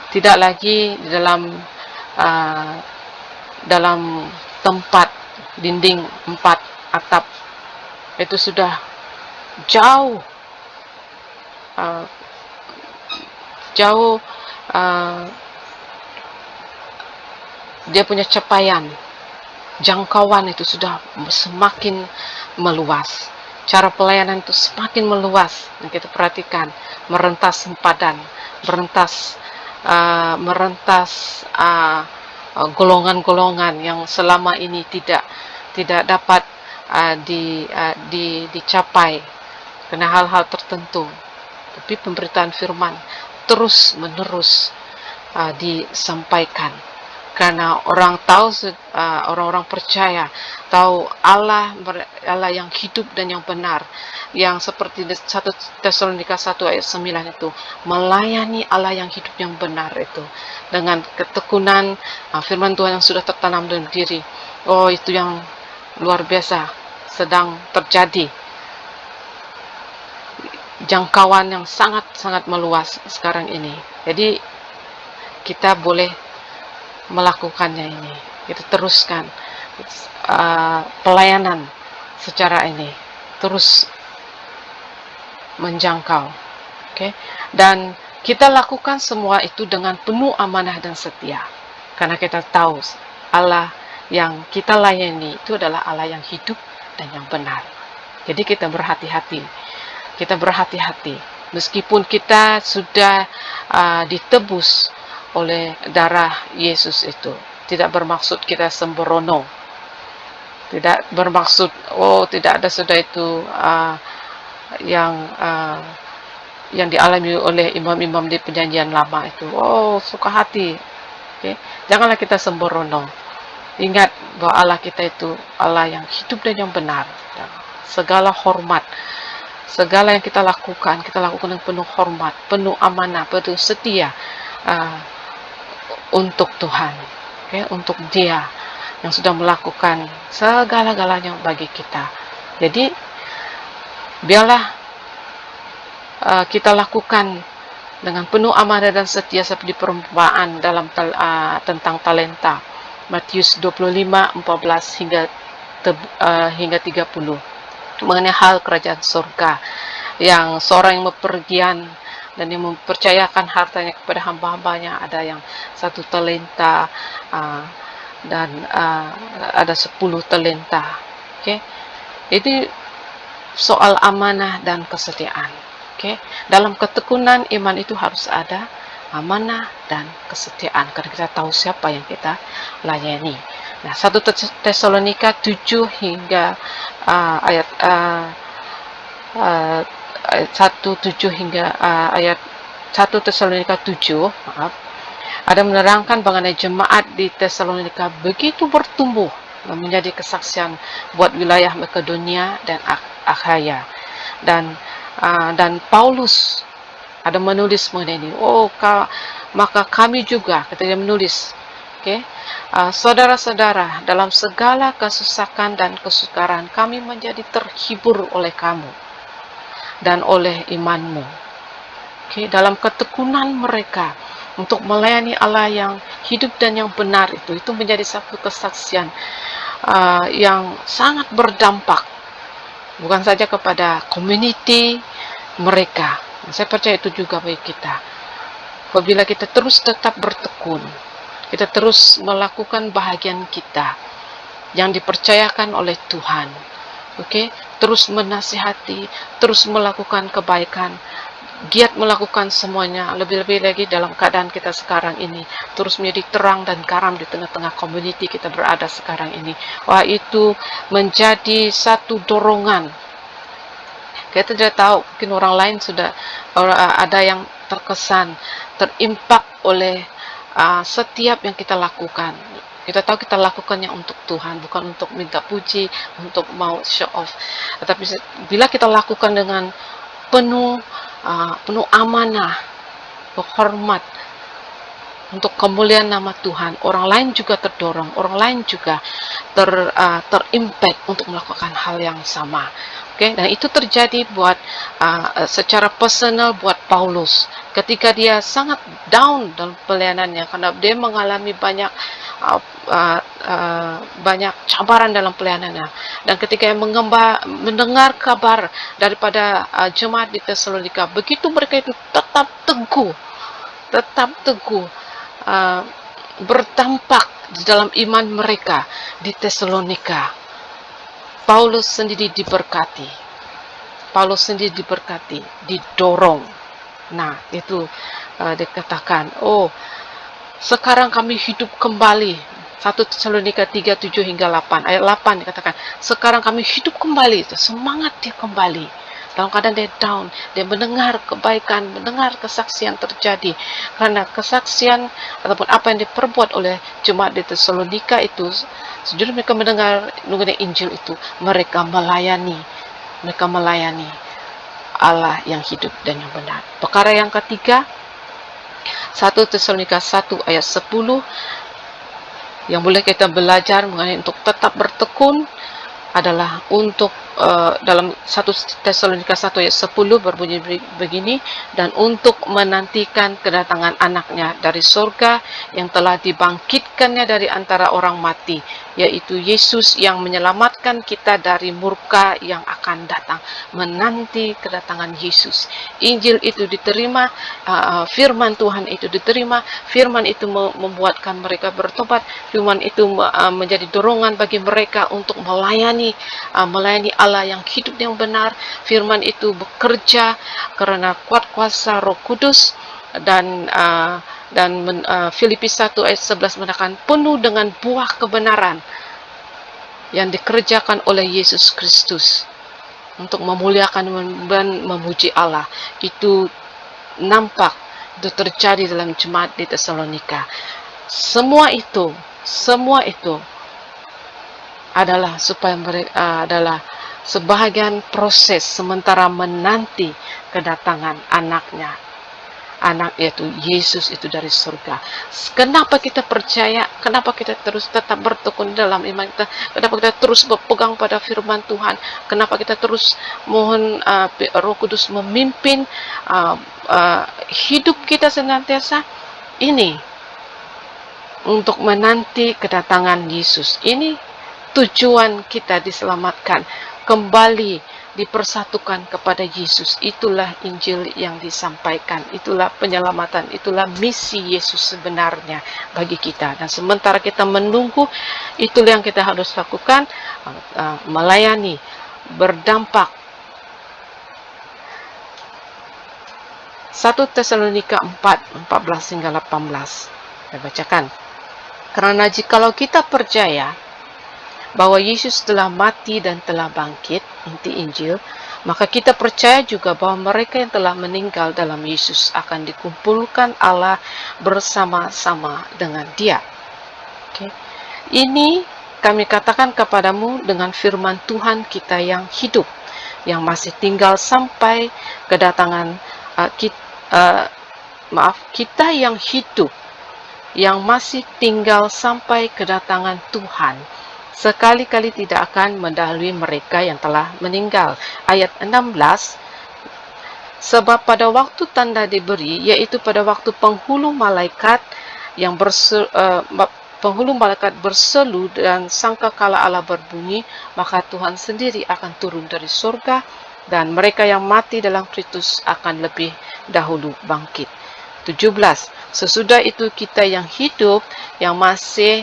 Tidak lagi di dalam tempat dinding 4 atap, itu sudah jauh dia punya capaian, jangkauan itu sudah semakin meluas. Cara pelayanan itu semakin meluas, dan kita perhatikan, merentas sempadan, merentas golongan-golongan yang selama ini tidak dapat dicapai karena hal-hal tertentu. Tapi pemberitaan firman terus menerus disampaikan, karena orang-orang percaya tahu Allah yang hidup dan yang benar, yang seperti 1 Tesalonika 1 ayat 9 itu, melayani Allah yang hidup yang benar itu dengan ketekunan firman Tuhan yang sudah tertanam dalam diri. Itu yang luar biasa sedang terjadi, jangkauan yang sangat-sangat meluas sekarang ini. Jadi kita boleh melakukannya ini, kita teruskan pelayanan secara ini terus menjangkau, dan kita lakukan semua itu dengan penuh amanah dan setia, karena kita tahu Allah yang kita layani itu adalah Allah yang hidup dan yang benar. Jadi kita berhati-hati, meskipun kita sudah ditebus oleh darah Yesus itu. Tidak bermaksud kita sembrono, tidak bermaksud tidak ada sudah itu yang dialami oleh imam-imam di perjanjian lama itu. Suka hati. Janganlah kita sembrono. Ingat bahwa Allah kita itu Allah yang hidup dan yang benar. Dan segala hormat, segala yang kita lakukan dengan penuh hormat, penuh amanah, penuh setia untuk Tuhan, untuk Dia yang sudah melakukan segala-galanya bagi kita. Jadi biarlah kita lakukan dengan penuh amanah dan setia seperti perumpamaan dalam tentang talenta, Matius 25:14 hingga 30, mengenai hal kerajaan surga, yang seorang yang bepergian dan yang mempercayakan hartanya kepada hamba-hambanya. Ada yang 1 talenta dan ada 10 talenta. Ini soal amanah dan kesetiaan. Dalam ketekunan iman itu harus ada amanah dan kesetiaan, karena kita tahu siapa yang kita layani. Nah, 1 Tesalonika 7 hingga ayat 1:7 hingga ayat 1 Tesalonika 7, ada menerangkan mengenai jemaat di Tesalonika begitu bertumbuh menjadi kesaksian buat wilayah Makedonia dan Akhaya. Dan Paulus ada menulis mengenai ini. Maka kami juga, ketika menulis, Oke, saudara-saudara, dalam segala kesusahan dan kesukaran kami menjadi terhibur oleh kamu dan oleh imanmu. Oke, dalam ketekunan mereka untuk melayani Allah yang hidup dan yang benar itu menjadi satu kesaksian yang sangat berdampak, bukan saja kepada community mereka. Saya percaya itu juga bagi kita. Apabila kita terus tetap bertekun, kita terus melakukan bahagian kita yang dipercayakan oleh Tuhan. Oke, terus menasihati, terus melakukan kebaikan, giat melakukan semuanya, lebih-lebih lagi dalam keadaan kita sekarang ini, terus menjadi terang dan garam di tengah-tengah community kita berada sekarang ini. Wah, itu menjadi satu dorongan. Kita tidak tahu, mungkin orang lain sudah ada yang terkesan, terimpak oleh setiap yang kita lakukan. Kita tahu kita lakukannya untuk Tuhan, bukan untuk minta puji, untuk mau show off. Tetapi bila kita lakukan dengan penuh amanah, hormat untuk kemuliaan nama Tuhan, orang lain juga terdorong, orang lain juga terimpact untuk melakukan hal yang sama. Oke, dan itu terjadi buat secara personal buat Paulus ketika dia sangat down dalam pelayanannya karena dia mengalami banyak cabaran dalam pelayanannya, dan ketika dia mendengar kabar daripada jemaat di Tesalonika, begitu mereka itu tetap teguh berdampak di dalam iman mereka di Tesalonika. Paulus sendiri diberkati, didorong. Nah, itu dikatakan, sekarang kami hidup kembali. 1 Tesalonika 3:7 hingga 8. Ayat 8 dikatakan, sekarang kami hidup kembali. Semangat dia kembali. Dalam keadaan dia down, dia mendengar kebaikan, mendengar kesaksian terjadi. Karena kesaksian ataupun apa yang diperbuat oleh jemaat di Tesalonika itu, sejujurnya mereka mendengar mengenai Injil itu, mereka melayani Allah yang hidup dan yang benar. Perkara yang ketiga, 1 Tesalonika 1 ayat 10 yang boleh kita belajar mengenai untuk tetap bertekun adalah untuk dalam 1 Tesalonika 1 ayat 10 berbunyi begini, dan untuk menantikan kedatangan anaknya dari surga yang telah dibangkitkannya dari antara orang mati, yaitu Yesus yang menyelamatkan kita dari murka yang akan datang. Menanti kedatangan Yesus. Injil itu diterima, firman Tuhan itu diterima, firman itu membuatkan mereka bertobat, firman itu menjadi dorongan bagi mereka untuk melayani Allah yang hidup yang benar. Firman itu bekerja karena kuat kuasa Roh Kudus, dan Filipi 1 ayat 11 mengatakan penuh dengan buah kebenaran yang dikerjakan oleh Yesus Kristus untuk memuliakan dan memuji Allah. Itu nampak, itu terjadi dalam jemaat di Tesalonika. Semua itu adalah supaya mereka adalah sebahagian proses sementara menanti kedatangan anaknya, anak yaitu Yesus itu dari surga. Kenapa kita percaya? Kenapa kita terus tetap bertekun dalam iman kita? Kenapa kita terus berpegang pada firman Tuhan? Kenapa kita terus mohon Roh Kudus memimpin hidup kita senantiasa? Ini untuk menanti kedatangan Yesus. Ini tujuan kita diselamatkan, kembali dipersatukan kepada Yesus. Itulah Injil yang disampaikan, itulah penyelamatan, itulah misi Yesus sebenarnya bagi kita. Dan sementara kita menunggu, itulah yang kita harus lakukan, melayani, berdampak. 1 Tesalonika 4:14 hingga 18. Saya bacakan. Karena jikalau kita percaya bahwa Yesus telah mati dan telah bangkit, inti Injil, maka kita percaya juga bahwa mereka yang telah meninggal dalam Yesus akan dikumpulkan Allah bersama-sama dengan Dia. Okay. Ini kami katakan kepadamu dengan firman Tuhan kita yang hidup, yang masih tinggal sampai kedatangan kita yang hidup yang masih tinggal sampai kedatangan Tuhan sekali-kali tidak akan mendahului mereka yang telah meninggal. Ayat 16, sebab pada waktu tanda diberi, yaitu pada waktu penghulu malaikat berselu dan sangkakala Allah berbunyi, maka Tuhan sendiri akan turun dari surga dan mereka yang mati dalam Kristus akan lebih dahulu bangkit. 17. Sesudah itu kita yang hidup, yang masih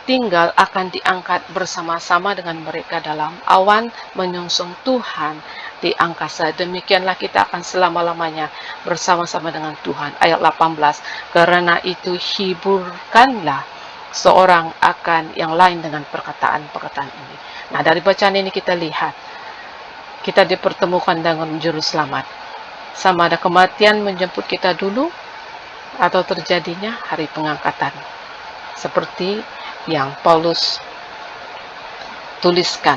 tinggal akan diangkat bersama-sama dengan mereka dalam awan menyongsong Tuhan di angkasa. Demikianlah kita akan selama-lamanya bersama-sama dengan Tuhan. Ayat 18, karena itu hiburkanlah seorang akan yang lain dengan perkataan-perkataan ini. Nah, dari bacaan ini kita lihat, kita dipertemukan dengan juru selamat. Sama ada kematian menjemput kita dulu, atau terjadinya hari pengangkatan. Seperti yang Paulus tuliskan.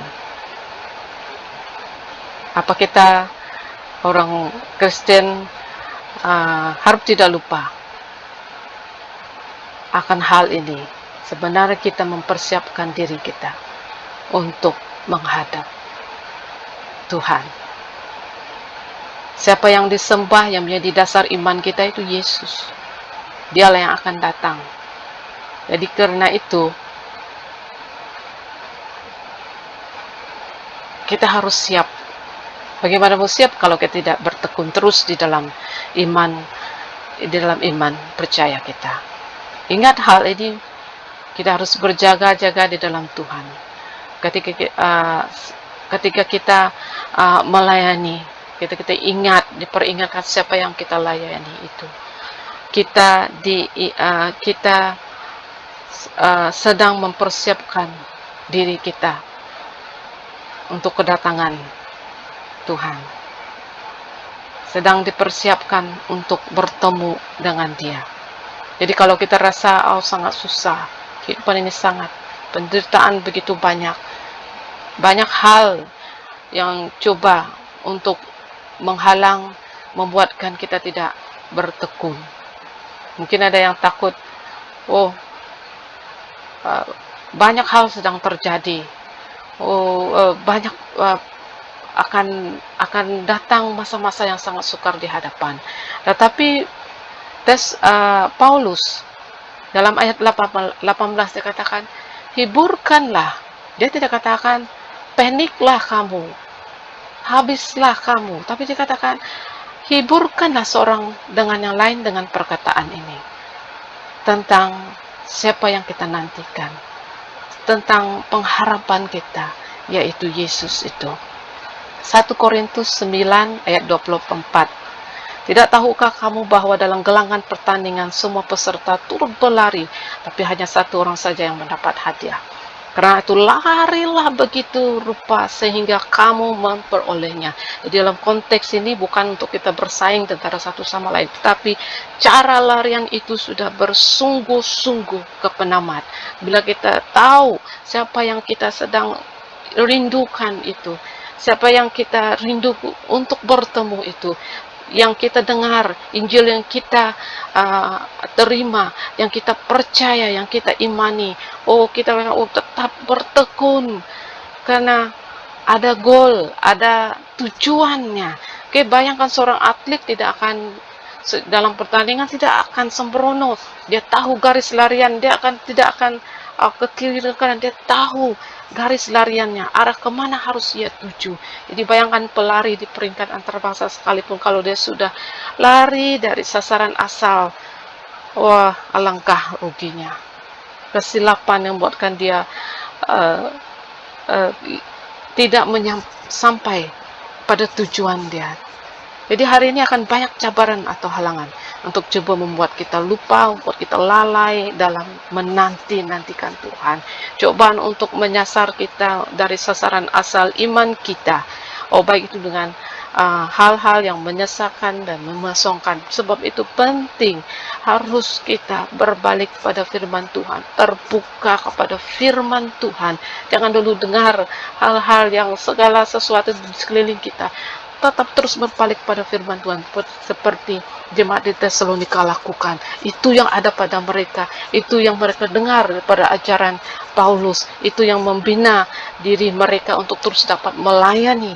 Apa kita orang Kristen harus tidak lupa akan hal ini? Sebenarnya kita mempersiapkan diri kita untuk menghadap Tuhan. Siapa yang disembah, yang menjadi dasar iman kita itu Yesus. Dialah yang akan datang. Jadi karena itu, kita harus siap. Bagaimana mau siap kalau kita tidak bertekun terus di dalam iman percaya kita. Ingat hal ini, kita harus berjaga-jaga di dalam Tuhan. Ketika kita melayani, kita ingat, diperingatkan siapa yang kita layani itu. Kita sedang mempersiapkan diri kita untuk kedatangan Tuhan. Sedang dipersiapkan untuk bertemu dengan Dia. Jadi kalau kita rasa sangat susah, kehidupan ini sangat, penderitaan begitu banyak hal yang coba untuk menghalang, membuatkan kita tidak bertekun. Mungkin ada yang takut, banyak hal sedang terjadi, banyak akan datang masa-masa yang sangat sukar di hadapan. Tetapi Paulus dalam ayat 18 dia katakan, hiburkanlah. Dia tidak katakan paniklah kamu, habislah kamu, tapi dia katakan hiburkanlah seorang dengan yang lain dengan perkataan ini tentang siapa yang kita nantikan, tentang pengharapan kita, yaitu Yesus itu. 1 Korintus 9 ayat 24. Tidak tahukah kamu bahwa dalam gelanggang pertandingan semua peserta turut berlari, tapi hanya satu orang saja yang mendapat hadiah. Karena itu larilah begitu rupa sehingga kamu memperolehnya. Jadi dalam konteks ini bukan untuk kita bersaing antara satu sama lain, tetapi cara larian itu sudah bersungguh-sungguh ke penamat. Bila kita tahu siapa yang kita sedang rindukan itu, siapa yang kita rindu untuk bertemu itu, yang kita dengar, Injil yang kita terima, yang kita percaya, yang kita imani, kita tetap bertekun karena ada goal, ada tujuannya. Bayangkan seorang atlet tidak akan dalam pertandingan tidak akan sembrono. Dia tahu garis larian, dia tidak akan ke kiri dan kanan, dia tahu garis lariannya, arah kemana harus ia tuju. Jadi bayangkan pelari di peringkat antarabangsa sekalipun kalau dia sudah lari dari sasaran asal, alangkah ruginya. Kesilapan yang membuatkan dia tidak sampai pada tujuan dia. Jadi hari ini akan banyak cabaran atau halangan untuk coba membuat kita lupa, membuat kita lalai dalam menantikan Tuhan. Cobaan untuk menyasar kita dari sasaran asal iman kita. Baik itu dengan hal-hal yang menyesakan dan memasongkan. Sebab itu penting harus kita berbalik pada firman Tuhan, terbuka kepada firman Tuhan. Jangan dulu dengar hal-hal yang segala sesuatu di sekeliling kita. tetap terus berbalik pada firman Tuhan seperti jemaat di Tesalonika lakukan. Itu yang ada pada mereka, itu yang mereka dengar pada ajaran Paulus, itu yang membina diri mereka untuk terus dapat melayani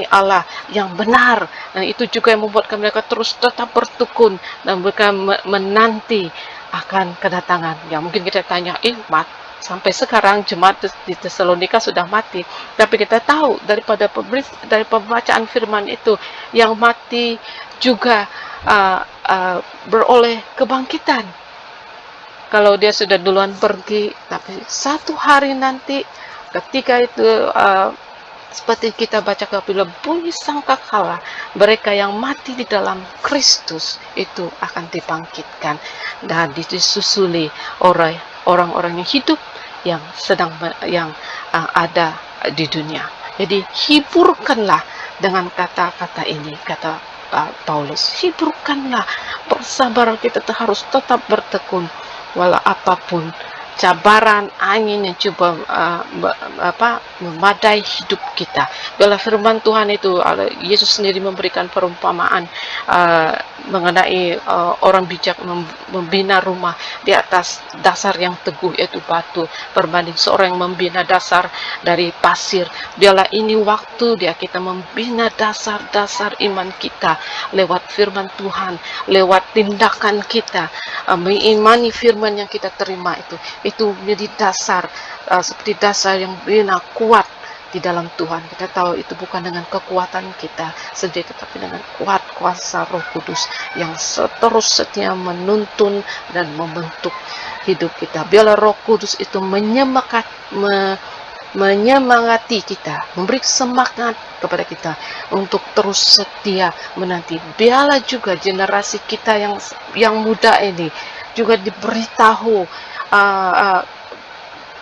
Allah yang benar. Dan itu juga yang membuatkan mereka terus tetap bertekun dan mereka menanti akan kedatangan. Ya mungkin kita tanya, sampai sekarang jemaat di Tesalonika sudah mati, tapi kita tahu dari pembacaan firman itu, yang mati juga beroleh kebangkitan. Kalau dia sudah duluan pergi, tapi satu hari nanti ketika itu seperti kita baca apabila bunyi sangkakala, mereka yang mati di dalam Kristus itu akan dibangkitkan dan disusuli oleh orang-orang yang hidup yang ada di dunia. Jadi hiburkanlah dengan kata-kata ini, kata Paulus, hiburkanlah, bersabar, kita harus tetap bertekun walau apapun cabaran angin yang coba memadai hidup kita. Bila firman Tuhan itu, Yesus sendiri memberikan perumpamaan mengenai orang bijak membina rumah di atas dasar yang teguh, yaitu batu, berbanding seorang yang membina dasar dari pasir. Biarlah ini waktu kita membina dasar-dasar iman kita lewat firman Tuhan, lewat tindakan kita, mengimani firman yang kita terima itu menjadi dasar, seperti dasar yang bina kuat di dalam Tuhan. Kita tahu itu bukan dengan kekuatan kita sendiri, tetapi dengan kuat kuasa Roh Kudus yang terus setia menuntun dan membentuk hidup kita. Biarlah Roh Kudus itu menyemangati kita, memberi semangat kepada kita untuk terus setia menanti. Biarlah juga generasi kita yang muda ini juga diberitahu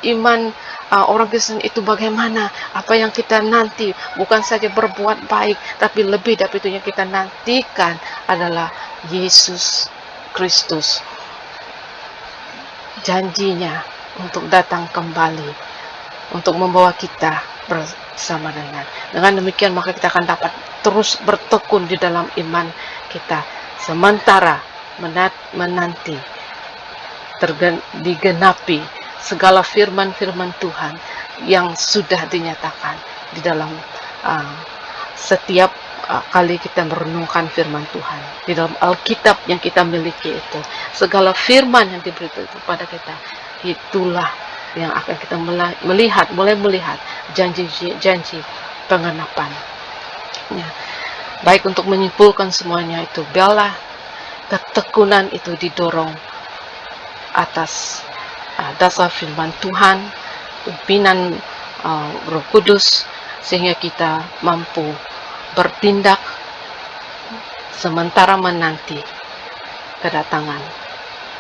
iman orang Kristen itu bagaimana, apa yang kita nanti, bukan saja berbuat baik, tapi lebih dari itu yang kita nantikan adalah Yesus Kristus, janjinya untuk datang kembali, untuk membawa kita bersama dengan demikian maka kita akan dapat terus bertekun di dalam iman kita, sementara menanti digenapi segala firman-firman Tuhan yang sudah dinyatakan di dalam setiap kali kita merenungkan firman Tuhan di dalam Alkitab yang kita miliki. Itu segala firman yang diberi kepada kita, itulah yang akan kita mulai melihat janji-janji pengenapan. Ya. Baik, untuk menyimpulkan semuanya itu, biarlah ketekunan itu didorong atas dasar firman Tuhan, pimpinan Roh Kudus, sehingga kita mampu bertindak sementara menanti kedatangan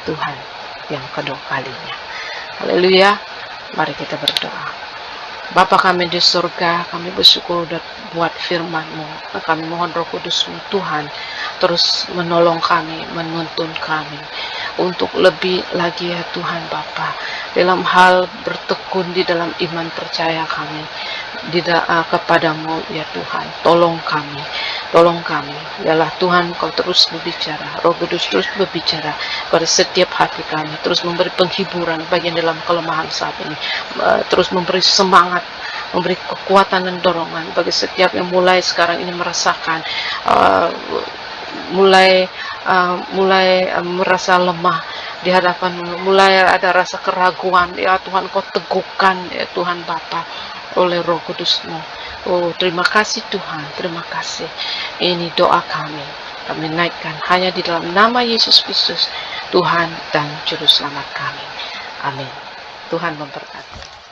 Tuhan yang kedua kalinya. Haleluya. Mari kita berdoa. Bapa kami di surga, kami bersyukur buat firman-Mu. Kami mohon Roh Kudus-Mu Tuhan terus menolong kami, menuntun kami untuk lebih lagi ya Tuhan Bapa, dalam hal bertekun di dalam iman percaya kami kepadamu ya Tuhan. Tolong kami, yalah Tuhan, Kau terus berbicara, Roh Kudus terus berbicara pada setiap hati kami, terus memberi penghiburan bagian dalam kelemahan saat ini, terus memberi semangat, memberi kekuatan dan dorongan bagi setiap yang mulai sekarang ini merasakan mulai merasa lemah di hadapan, mulai ada rasa keraguan. Ya Tuhan, Kau teguhkan ya Tuhan Bapa oleh Roh Kudus-Mu. Oh, terima kasih Tuhan, terima kasih. Ini doa kami naikkan hanya di dalam nama Yesus Kristus, Tuhan dan Juru Selamat kami. Amin. Tuhan memberkati.